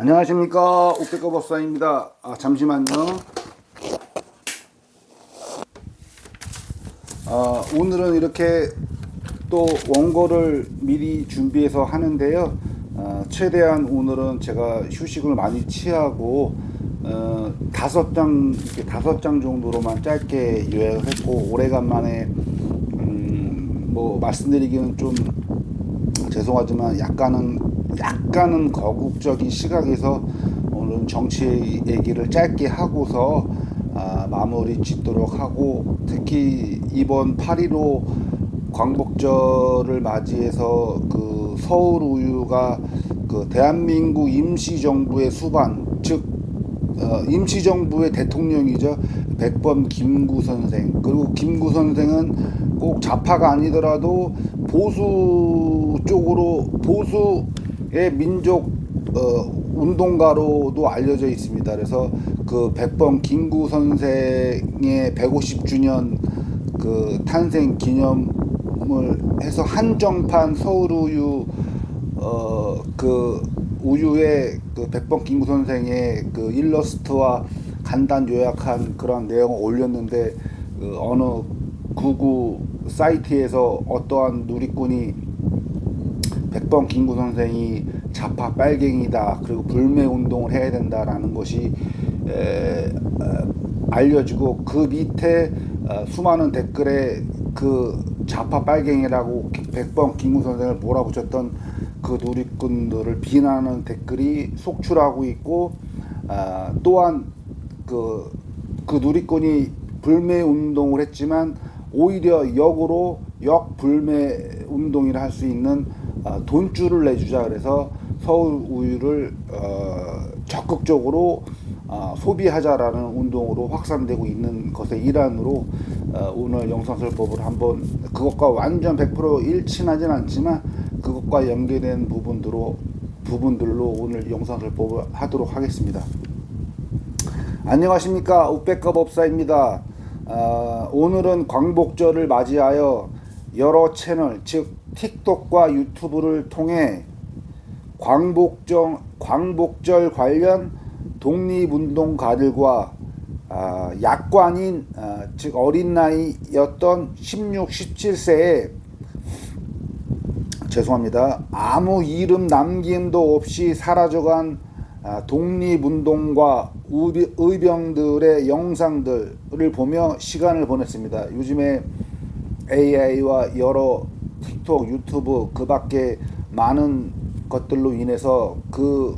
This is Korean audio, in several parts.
안녕하십니까, 옥백거 법사입니다. 잠시만요. 오늘은 이렇게 또 원고를 미리 준비해서 하는데요. 최대한 오늘은 제가 휴식을 많이 취하고 5장 정도로만 짧게 요약을 했고, 오래간만에 뭐 말씀드리기는 좀 죄송하지만 약간은 거국적인 시각에서 오늘 정치 얘기를 짧게 하고서 마무리 짓도록 하고, 특히 이번 8.15 광복절을 맞이해서 그 서울 우유가 그 대한민국 임시정부의 수반, 즉 임시정부의 대통령이죠. 백범 김구 선생. 그리고 김구 선생은 꼭 좌파가 아니더라도 보수 쪽으로, 보수의 민족 운동가로도 알려져 있습니다. 그래서 그 백범 김구 선생의 150주년 그 탄생 기념을 해서 한정판 서울우유 그 우유의 그 백범 김구 선생의 그 일러스트와 간단 요약한 그런 내용을 올렸는데, 어느 구구 사이트에서 어떠한 누리꾼이 백범 김구 선생이 좌파 빨갱이다, 그리고 불매 운동을 해야 된다라는 것이 알려지고, 그 밑에 수많은 댓글에 그 좌파 빨갱이라고 백범 김구 선생을 몰아붙였던 그 누리꾼들을 비난하는 댓글이 속출하고 있고, 또한 그 누리꾼이 불매 운동을 했지만 오히려 역으로 역불매 운동이라 할 수 있는 돈줄을 내주자, 그래서 서울 우유를 적극적으로 소비하자라는 운동으로 확산되고 있는 것의 일환으로 오늘 영상설법을 한번, 그것과 완전 100% 일치하진 않지만 그것과 연계된 부분들로 오늘 영상설법을 하도록 하겠습니다. 안녕하십니까, 옥백거 법사입니다. 오늘은 광복절을 맞이하여 여러 채널, 즉 틱톡과 유튜브를 통해 광복절 관련 독립운동가들과 약관인, 즉 어린 나이였던 16, 17세에 죄송합니다. 아무 이름 남김도 없이 사라져간 독립운동과 의병들의 영상들을 보며 시간을 보냈습니다. 요즘에 AI와 여러 틱톡, 유튜브, 그 밖에 많은 것들로 인해서 그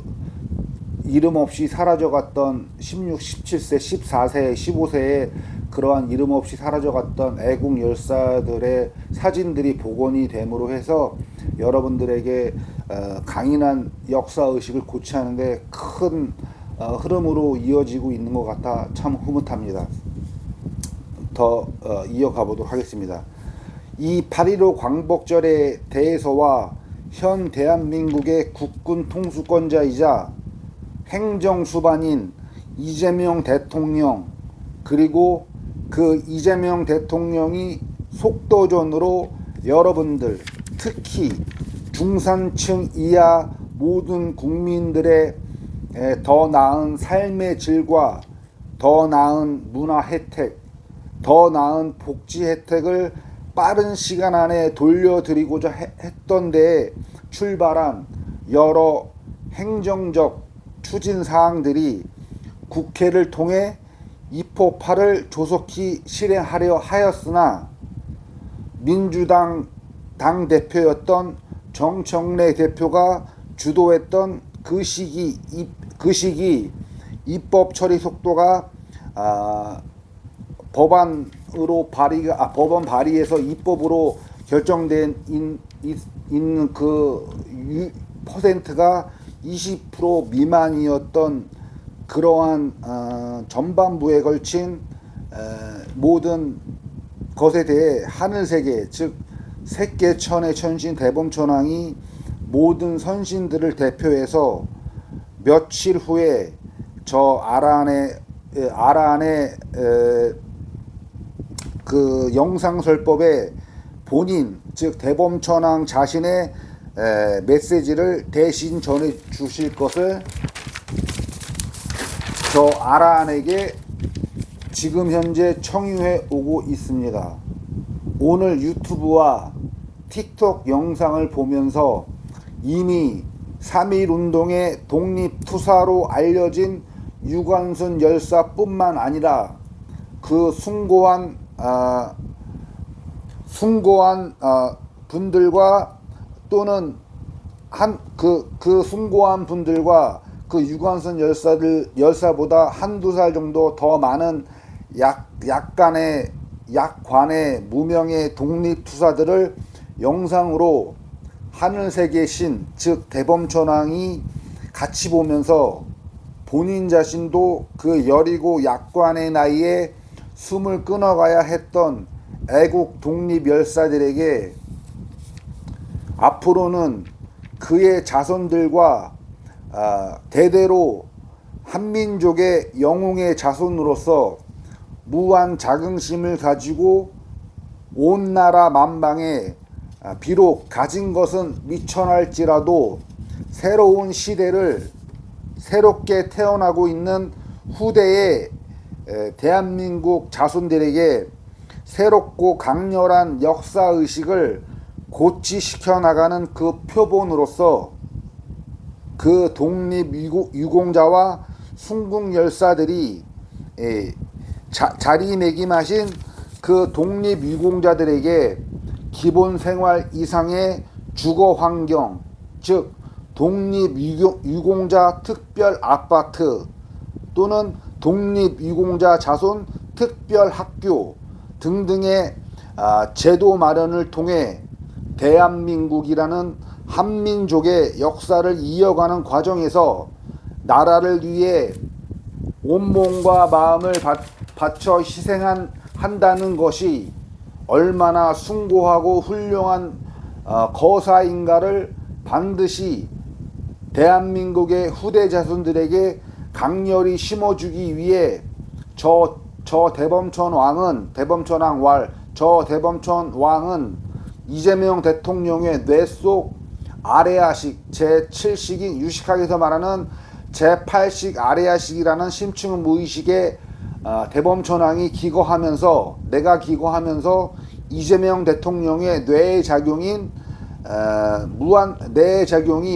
이름 없이 사라져갔던 16, 17세, 14세, 15세의 그러한 이름 없이 사라져갔던 애국 열사들의 사진들이 복원이 됨으로 해서 여러분들에게 강인한 역사의식을 고취하는데 큰 흐름으로 이어지고 있는 것 같아 참 흐뭇합니다. 더 이어가 보도록 하겠습니다. 이 8.15 광복절에 대해서와 현 대한민국의 국군 통수권자이자 행정수반인 이재명 대통령, 그리고 그 이재명 대통령이 속도전으로 여러분들, 특히 중산층 이하 모든 국민들의 더 나은 삶의 질과 더 나은 문화 혜택, 더 나은 복지 혜택을 빠른 시간 안에 돌려드리고자 했던 데에 출발한 여러 행정적 추진 사항들이 국회를 통해 입법8을 조속히 실행하려 하였으나, 민주당 당대표였던 정청래 대표가 주도했던 그 시기 입법 처리 속도가 법안 발의에서 입법으로 결정된 있는 그 퍼센트가 20% 미만이었던 그러한 전반부에 걸친 모든 것에 대해 하늘세계, 즉 색계천의 천신 대범천왕이 모든 선신들을 대표해서 며칠 후에 저 아란의 그 영상설법에 본인, 즉 대범천왕 자신의 메시지를 대신 전해 주실 것을 저 아라한에게 지금 현재 청유해 오고 있습니다. 오늘 유튜브와 틱톡 영상을 보면서 이미 3.1운동의 독립투사로 알려진 유관순 열사뿐만 아니라 그 숭고한 분들과 또는 그 숭고한 분들과 그 유관순 열사보다 한두 살 정도 더 많은 약관의 무명의 독립투사들을 영상으로 하늘색의 신, 즉 대범천왕이 같이 보면서 본인 자신도 그 여리고 약관의 나이에 숨을 끊어가야 했던 애국 독립 열사들에게 앞으로는 그의 자손들과 대대로 한민족의 영웅의 자손으로서 무한 자긍심을 가지고 온 나라 만방에 비록 가진 것은 미천할지라도 새로운 시대를 새롭게 태어나고 있는 후대의 대한민국 자손들에게 새롭고 강렬한 역사의식을 고취시켜 나가는 그 표본으로서 그 독립유공자와 순국열사들이 자리매김하신 그 독립유공자들에게 기본생활 이상의 주거환경, 즉 독립유공자 특별아파트 또는 독립유공자 자손 특별학교 등등의 제도 마련을 통해 대한민국이라는 한민족의 역사를 이어가는 과정에서 나라를 위해 온몸과 마음을 바쳐 희생한다는 것이 얼마나 숭고하고 훌륭한 거사인가를 반드시 대한민국의 후대 자손들에게 강렬히 심어주기 위해 저 대범천 왕은 이재명 대통령의 뇌 속 아레아식 제7식인 유식학에서 말하는 제8식 아레아식이라는 심층 무의식에 대범천왕이 내가 기거하면서 이재명 대통령의 뇌의 작용이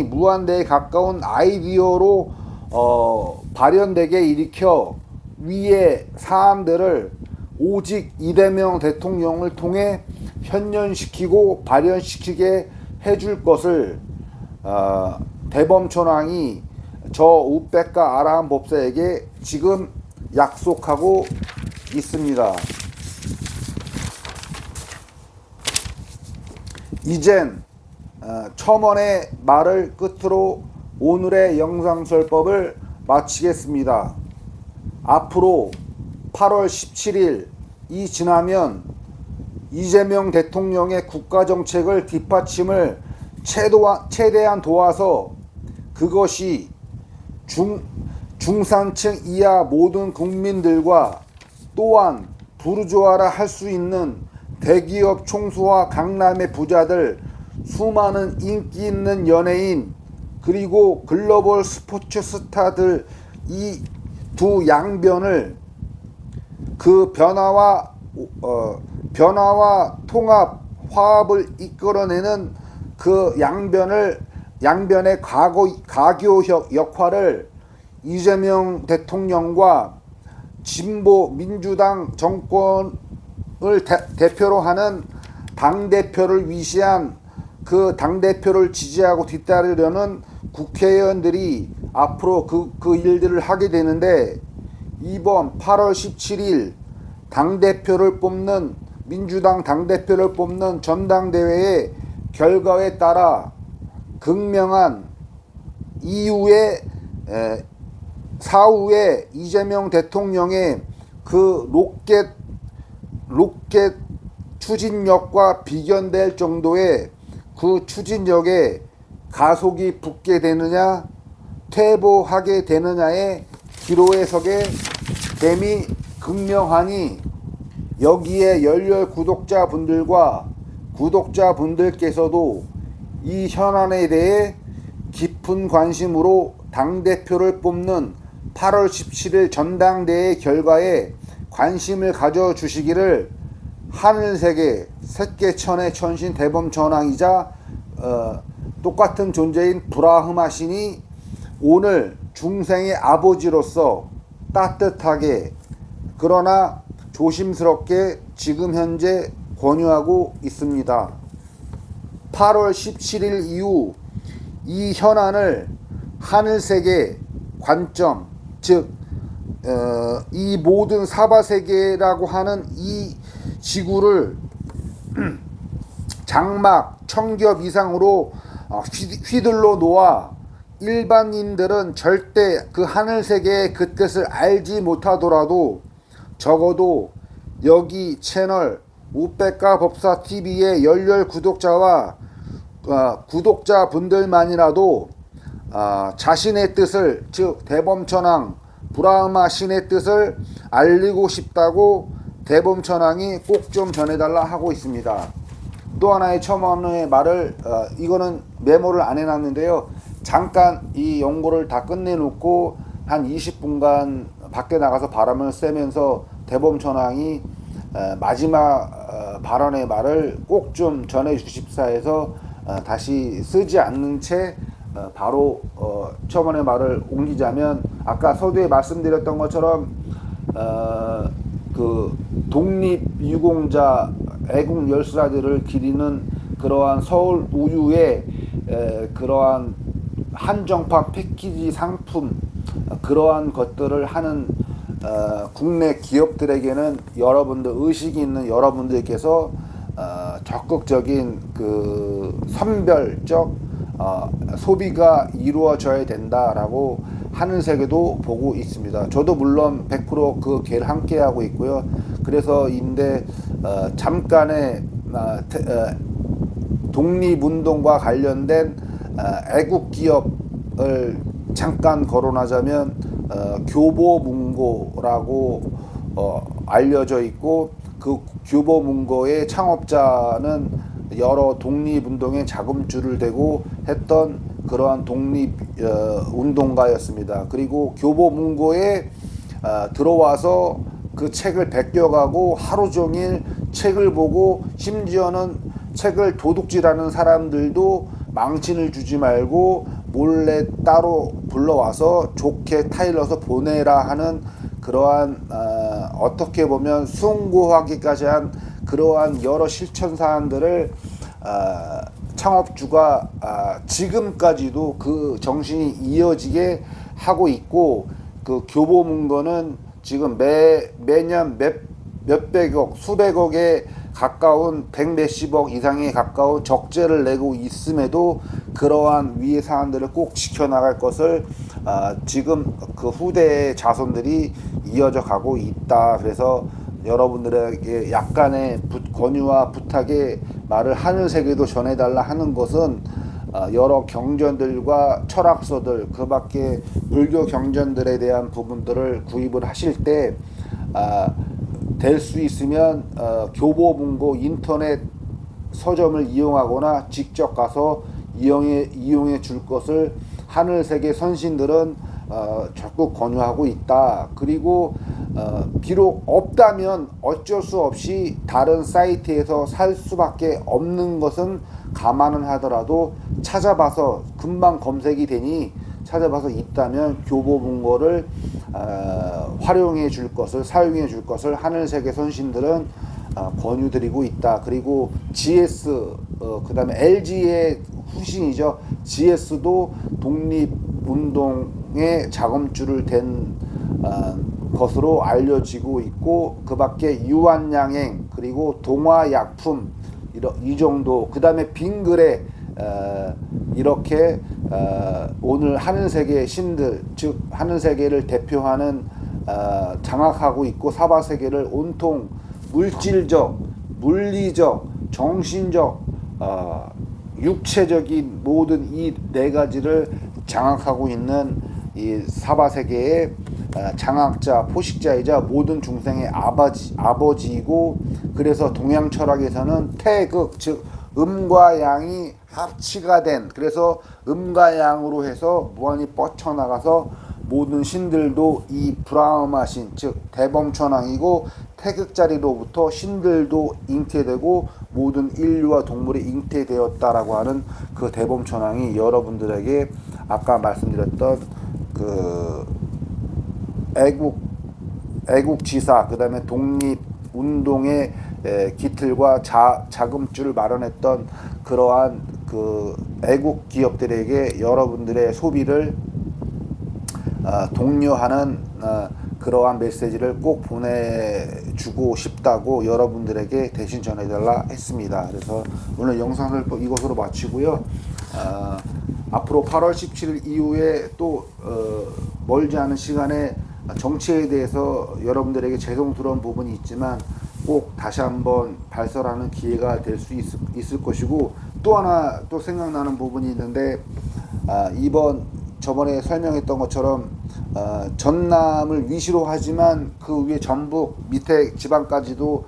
무한대에 가까운 아이디어로 발현되게 일으켜 위의 사안들을 오직 이재명 대통령을 통해 현현시키고 발현시키게 해줄 것을 대범천왕이 저 우백과 아라한 법사에게 지금 약속하고 있습니다. 이젠 첨언의 말을 끝으로 오늘의 영상설법을 마치겠습니다. 앞으로 8월 17일이 지나면 이재명 대통령의 국가정책을 뒷받침을 최대한 도와서 그것이 중산층 이하 모든 국민들과 또한 부르주아라 할 수 있는 대기업 총수와 강남의 부자들, 수많은 인기 있는 연예인, 그리고 글로벌 스포츠 스타들 이 두 양변을 그 변화와 통합, 화합을 이끌어내는 그 양변의 가교 역할을 이재명 대통령과 진보 민주당 정권을 대표로 하는 당대표를 위시한 그 당대표를 지지하고 뒤따르려는 국회의원들이 앞으로 그 일들을 하게 되는데, 이번 8월 17일 민주당 당대표를 뽑는 전당대회의 결과에 따라 극명한 사후에 이재명 대통령의 그 로켓 추진력과 비견될 정도의 그 추진력에 가속이 붙게 되느냐 퇴보하게 되느냐의 기로에 서게 됨이 극명하니, 여기에 열렬 구독자분들께서도 이 현안에 대해 깊은 관심으로 당대표를 뽑는 8월 17일 전당대회 결과에 관심을 가져주시기를 하늘세계 새끼천의 천신 대범천왕이자 똑같은 존재인 브라흐마 신이 오늘 중생의 아버지로서 따뜻하게 그러나 조심스럽게 지금 현재 권유하고 있습니다. 8월 17일 이후 이 현안을 하늘세계 관점, 즉 이 모든 사바세계라고 하는 이 지구를 장막, 청겹 이상으로 휘둘러 놓아 일반인들은 절대 그 하늘세계의 그 뜻을 알지 못하더라도 적어도 여기 채널 우백가 법사TV의 열렬 구독자와 구독자분들만이라도 자신의 뜻을, 즉 대범천왕 브라흐마 신의 뜻을 알리고 싶다고 대범천왕이 꼭 좀 전해달라 하고 있습니다. 또 하나의 첨언의 말을 이거는 메모를 안 해놨는데요. 잠깐 이 연고를 다 끝내놓고 한 20분간 밖에 나가서 바람을 쐬면서 대범천왕이 마지막 발언의 말을 꼭 좀 전해 주십사 해서 다시 쓰지 않는 채 바로 첨언의 말을 옮기자면, 아까 서두에 말씀드렸던 것처럼 그 독립유공자 애국 열사들을 기리는 그러한 서울 우유의 그러한 한정판 패키지 상품, 그러한 것들을 하는 국내 기업들에게는 여러분들, 의식이 있는 여러분들께서 적극적인 그 선별적 소비가 이루어져야 된다라고 하늘세계도 보고 있습니다. 저도 물론 100% 그 길을 함께 하고 있고요. 그래서인데 잠깐의 독립운동과 관련된 애국기업을 잠깐 거론하자면 교보문고라고 알려져 있고, 그 교보문고의 창업자는 여러 독립운동에 자금줄을 대고 했던 그러한 독립운동가였습니다. 그리고 교보문고에 들어와서 그 책을 베껴가고 하루 종일 책을 보고, 심지어는 책을 도둑질하는 사람들도 망신을 주지 말고 몰래 따로 불러와서 좋게 타일러서 보내라 하는 그러한 어떻게 보면 숭고하기까지 한 그러한 여러 실천 사안들을 창업주가 지금까지도 그 정신이 이어지게 하고 있고, 그 교보문고는 지금 매년 몇백억, 수백억에 가까운 백몇십억 이상에 가까운 적재를 내고 있음에도 그러한 위의 사안들을 꼭 지켜나갈 것을 지금 그 후대의 자손들이 이어져 가고 있다. 그래서 여러분들에게 약간의 권유와 부탁의 말을 하늘세계도 전해달라 하는 것은 여러 경전들과 철학서들, 그 밖에 불교 경전들에 대한 부분들을 구입을 하실 때 될 수 있으면 교보문고 인터넷 서점을 이용하거나 직접 가서 이용해 줄 것을 하늘세계 선신들은 적극 권유하고 있다. 그리고 비록 없다면 어쩔 수 없이 다른 사이트에서 살 수밖에 없는 것은 감안은 하더라도 찾아봐서, 금방 검색이 되니 찾아봐서 있다면 교보문고를 활용해 줄 것을, 사용해 줄 것을 하늘세계 선신들은 권유드리고 있다. 그리고 GS, 그 다음에 LG의 후신이죠. GS도 독립운동에 자금줄을 댄 것으로 알려지고 있고, 그 밖에 유한양행, 그리고 동화약품, 이 정도, 그 다음에 빙그레, 이렇게 오늘 하늘세계 신들, 즉 하늘세계를 대표하는 장악하고 있고, 사바세계를 온통 물질적, 물리적, 정신적, 육체적인 모든 이 네 가지를 장악하고 있는 이 사바세계의 장악자, 포식자이자 모든 중생의 아버지이고, 그래서 동양 철학에서는 태극, 즉 음과 양이 합치가 된, 그래서 음과 양으로 해서 무한히 뻗쳐나가서 모든 신들도 이 브라흐마 신, 즉 대범천왕이고 태극자리로부터 신들도 잉태되고 모든 인류와 동물이 잉태되었다라고 하는 그 대범천왕이 여러분들에게 아까 말씀드렸던 그 애국지사, 그 다음에 독립운동의 기틀과 자금줄을 마련했던 그러한 그 애국 기업들에게 여러분들의 소비를 독려하는 그러한 메시지를 꼭 보내주고 싶다고 여러분들에게 대신 전해달라 했습니다. 그래서 오늘 영상을 이것으로 마치고요. 앞으로 8월 17일 이후에 또 멀지 않은 시간에 정치에 대해서 여러분들에게 죄송스러운 부분이 있지만 꼭 다시 한번 발설하는 기회가 될 수 있을 것이고, 또 하나 또 생각나는 부분이 있는데, 저번에 설명했던 것처럼 전남을 위시로 하지만 그 위에 전북 밑에 지방까지도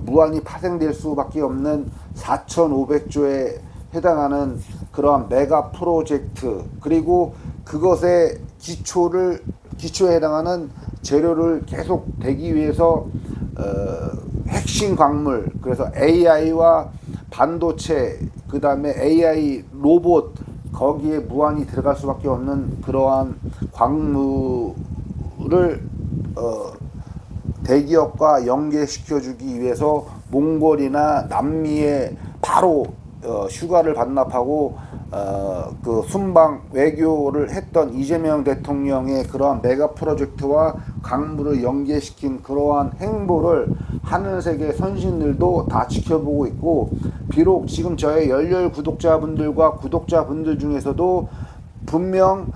무한히 파생될 수밖에 없는 4,500조에 해당하는 그러한 메가 프로젝트, 그리고 그것의 기초에 해당하는 재료를 계속 대기 위해서 핵심 광물, 그래서 AI와 반도체, 그 다음에 AI 로봇, 거기에 무한히 들어갈 수밖에 없는 그러한 광물을 대기업과 연계시켜주기 위해서 몽골이나 남미에 바로 휴가를 반납하고 그 순방 외교를 했던 이재명 대통령의 그러한 메가 프로젝트와 강물을 연계시킨 그러한 행보를 하늘세계 선신들도 다 지켜보고 있고, 비록 지금 저의 열렬 구독자분들과 구독자분들 중에서도 분명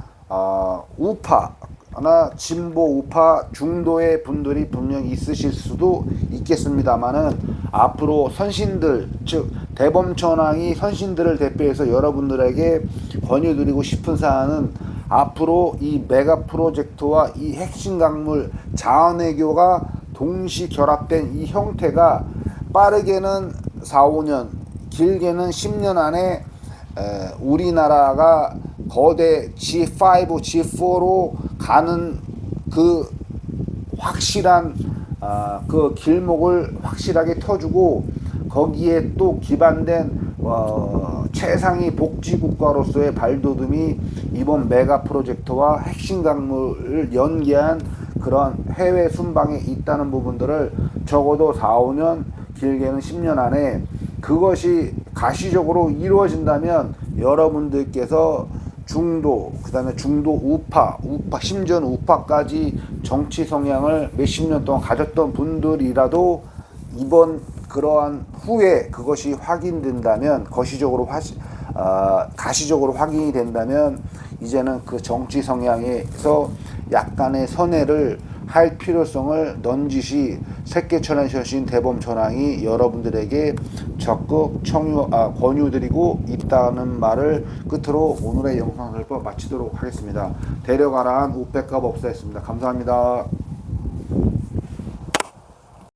우파나 진보 우파 중도의 분들이 분명 있으실 수도 있겠습니다만은, 앞으로 선신들, 즉 대범천왕이 선신들을 대표해서 여러분들에게 권유드리고 싶은 사안은, 앞으로 이 메가 프로젝트와 이 핵심 강물 자원외교가 동시 결합된 이 형태가 빠르게는 4, 5년, 길게는 10년 안에 우리나라가 거대 G5, G4로 가는 그 확실한 그 길목을 확실하게 터주고, 거기에 또 기반된 최상위 복지국가로서의 발돋움이 이번 메가 프로젝트와 핵심 강물을 연계한 그런 해외 순방에 있다는 부분들을 적어도 4, 5년, 길게는 10년 안에 그것이 가시적으로 이루어진다면, 여러분들께서 중도, 그 다음에 중도 우파, 심지어는 우파까지 정치 성향을 몇십 년 동안 가졌던 분들이라도 이번 그러한 후에 그것이 확인된다면, 가시적으로 확인이 된다면, 이제는 그 정치 성향에서 약간의 선회를 할 필요성을 넌지시 새끼천왕이신 대범천왕이 여러분들에게 적극 권유드리고 있다는 말을 끝으로 오늘의 영상을 마치도록 하겠습니다. 데려가라한 우백과 법사였습니다. 감사합니다.